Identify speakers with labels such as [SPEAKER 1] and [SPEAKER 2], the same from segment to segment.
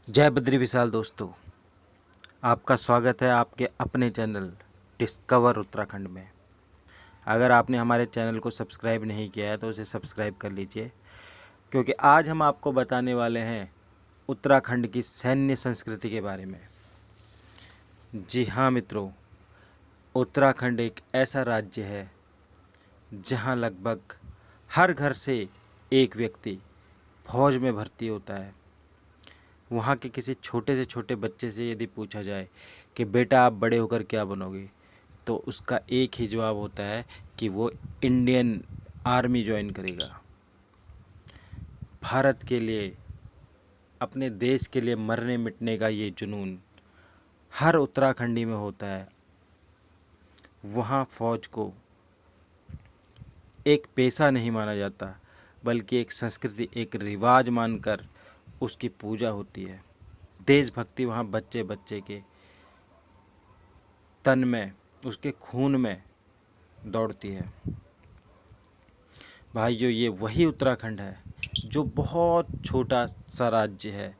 [SPEAKER 1] जय बद्री विशाल दोस्तों, आपका स्वागत है आपके अपने चैनल डिस्कवर उत्तराखंड में। अगर आपने हमारे चैनल को सब्सक्राइब नहीं किया है तो उसे सब्सक्राइब कर लीजिए, क्योंकि आज हम आपको बताने वाले हैं उत्तराखंड की सैन्य संस्कृति के बारे में। जी हाँ मित्रों, उत्तराखंड एक ऐसा राज्य है जहाँ लगभग हर घर से एक व्यक्ति फौज में भर्ती होता है। वहाँ के किसी छोटे से छोटे बच्चे से यदि पूछा जाए कि बेटा आप बड़े होकर क्या बनोगे, तो उसका एक ही जवाब होता है कि वो इंडियन आर्मी ज्वाइन करेगा। भारत के लिए, अपने देश के लिए मरने मिटने का ये जुनून हर उत्तराखंडी में होता है। वहाँ फ़ौज को एक पेशा नहीं माना जाता, बल्कि एक संस्कृति, एक रिवाज मानकर उसकी पूजा होती है। देशभक्ति वहाँ बच्चे बच्चे के तन में, उसके खून में दौड़ती है। भाइयों, ये वही उत्तराखंड है जो बहुत छोटा सा राज्य है,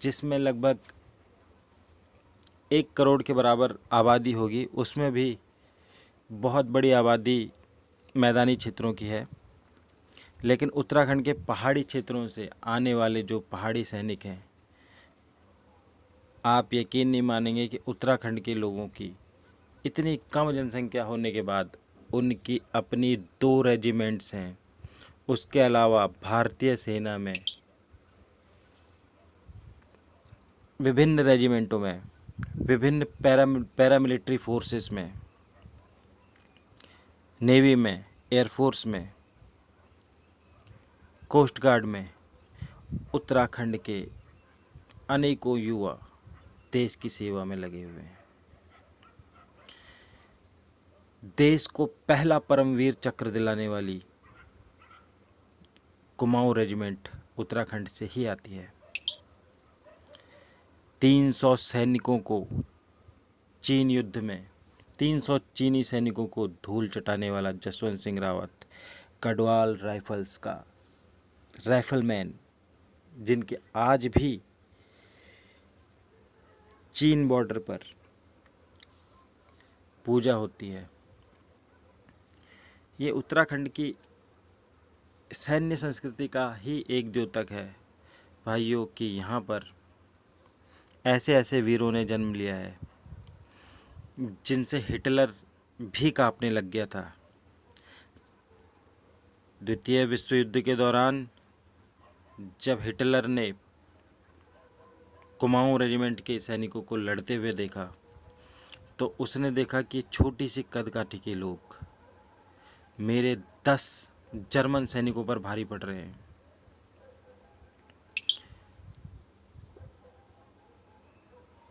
[SPEAKER 1] जिसमें लगभग 1 करोड़ के बराबर आबादी होगी। उसमें भी बहुत बड़ी आबादी मैदानी क्षेत्रों की है। लेकिन उत्तराखंड के पहाड़ी क्षेत्रों से आने वाले जो पहाड़ी सैनिक हैं, आप यकीन नहीं मानेंगे कि उत्तराखंड के लोगों की इतनी कम जनसंख्या होने के बाद उनकी अपनी 2 रेजिमेंट्स हैं। उसके अलावा भारतीय सेना में विभिन्न रेजिमेंटों में, विभिन्न पैरामिलिट्री फोर्सेस में, नेवी में, एयरफोर्स में, कोस्ट गार्ड में उत्तराखंड के अनेकों युवा देश की सेवा में लगे हुए हैं। देश को पहला परमवीर चक्र दिलाने वाली कुमाऊं रेजिमेंट उत्तराखंड से ही आती है। 300 सैनिकों को चीन युद्ध में 300 चीनी सैनिकों को धूल चटाने वाला जसवंत सिंह रावत, गढ़वाल राइफल्स का राइफलमैन, जिनके आज भी चीन बॉर्डर पर पूजा होती है। ये उत्तराखंड की सैन्य संस्कृति का ही एक द्योतक है भाइयों, कि यहाँ पर ऐसे ऐसे वीरों ने जन्म लिया है जिनसे हिटलर भी कांपने लग गया था। द्वितीय विश्व युद्ध के दौरान जब हिटलर ने कुमाऊं रेजिमेंट के सैनिकों को लड़ते हुए देखा, तो उसने देखा कि छोटी सी कदकाठी के लोग मेरे 10 जर्मन सैनिकों पर भारी पड़ रहे हैं।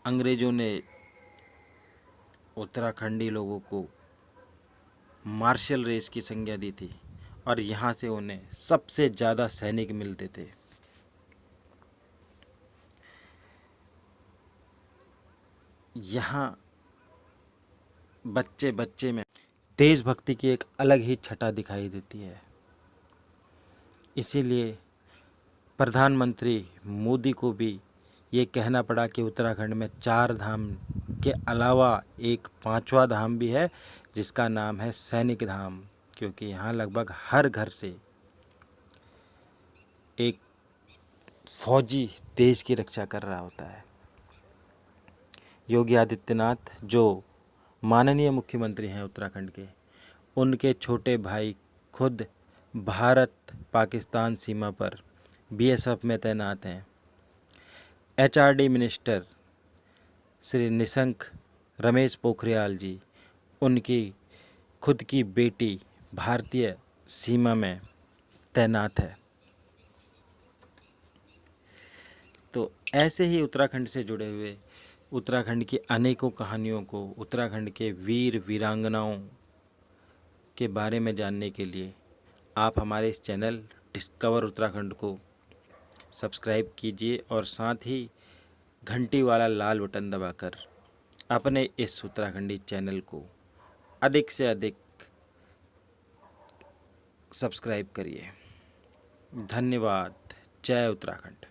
[SPEAKER 1] अंग्रेजों ने उत्तराखंडी लोगों को मार्शल रेस की संज्ञा दी थी और यहाँ से उन्हें सबसे ज़्यादा सैनिक मिलते थे। यहाँ बच्चे बच्चे में देशभक्ति की एक अलग ही छटा दिखाई देती है। इसीलिए प्रधानमंत्री मोदी को भी ये कहना पड़ा कि उत्तराखंड में 4 धाम के अलावा एक 5वां धाम भी है, जिसका नाम है सैनिक धाम, क्योंकि यहाँ लगभग हर घर से एक फौजी देश की रक्षा कर रहा होता है। योगी आदित्यनाथ, जो माननीय मुख्यमंत्री हैं उत्तराखंड के, उनके छोटे भाई खुद भारत पाकिस्तान सीमा पर बीएसएफ में तैनात हैं। एचआरडी मिनिस्टर श्री निशंक रमेश पोखरियाल जी, उनकी खुद की बेटी भारतीय सीमा में तैनात है। तो ऐसे ही उत्तराखंड से जुड़े हुए उत्तराखंड की अनेकों कहानियों को, उत्तराखंड के वीर वीरांगनाओं के बारे में जानने के लिए आप हमारे इस चैनल डिस्कवर उत्तराखंड को सब्सक्राइब कीजिए और साथ ही घंटी वाला लाल बटन दबाकर अपने इस उत्तराखंडी चैनल को अधिक से अधिक सब्सक्राइब करिए। धन्यवाद। जय उत्तराखंड।